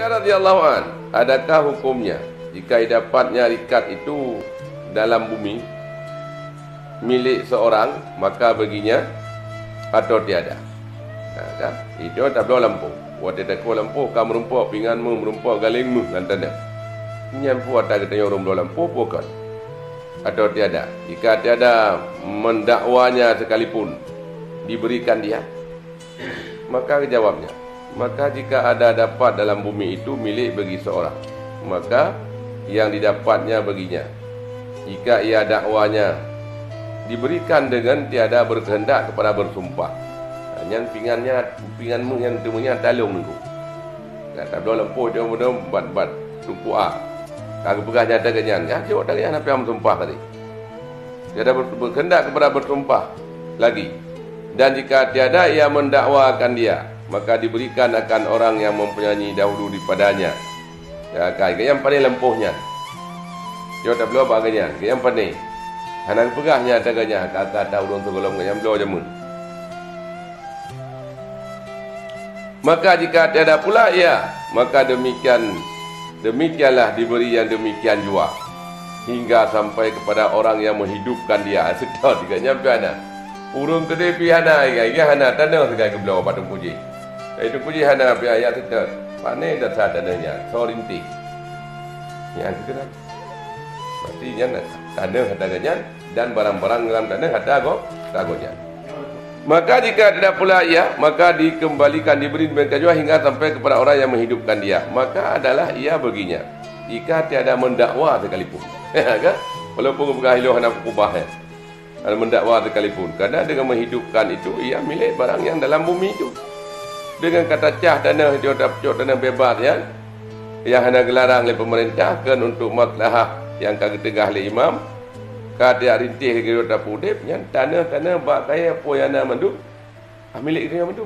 Qila radhiyallahu an, adakah hukumnya jika dapatnya rikat itu dalam bumi milik seorang, maka baginya atau tiada? Kan? Itu tak boleh lampu. Waktu tak boleh lampu, kamu merumpuk pinganmu, merumpuk galingmu lantana. Nyampu ada katanya orang boleh lampu bukan? Atau tiada? Jika tiada mendakwanya sekalipun diberikan dia, maka jawabnya, maka jika ada dapat dalam bumi itu milik bagi seorang, maka yang didapatnya baginya. Jika ia dakwanya diberikan dengan tiada berkehendak kepada bersumpah, hanya pinganmu yang temunya talung nunggu. Tak boleh lempuh dia mudah bat tumpu kagak pegah nyata kenyan. Ya jawab dari anak yang bersumpah tadi. Tiada berkehendak kepada bersumpah lagi. Dan jika tiada ia mendakwakan dia, maka diberikan akan orang yang mempunyai dahulu daripadanya. Ya, yang paling lempuhnya. Dia tak belum bagainya. Yang paling. Anak pegahnya taganya kakak tahu orang segolong yang belum jamun. Maka jika tiada pula ia, maka demikianlah diberi yang demikian jua hingga sampai kepada orang yang menghidupkan dia. Sedar juga nyampe anak. Urung tadi pihana hana tanah segai ke belau patung puji. Itu puji hana pihak ayat sedar. Pane dasar tanahnya sorinti. Yang segera. Berarti yang tanah harganya dan barang-barang dalam tanah ada kagonya. Maka jika tidak pula ia, maka dikembalikan diberi mereka juga hingga sampai kepada orang yang menghidupkan dia. Maka adalah ia baginya. Jika tiada mendakwa sekalipun. Kan? Walaupun bukan hilang anak kubah. Ada mendakwa sekalipun. Karena dengan menghidupkan itu, ia milik barang yang dalam bumi itu. Dengan kata cah tanah, tanah bebas ya. Yang hanya gelarang oleh pemerintah kan untuk maslahah yang kagak tegah oleh imam. Kada rintih ke dapur dep yang tanah bak kaya poyana mandu milik dia mandu.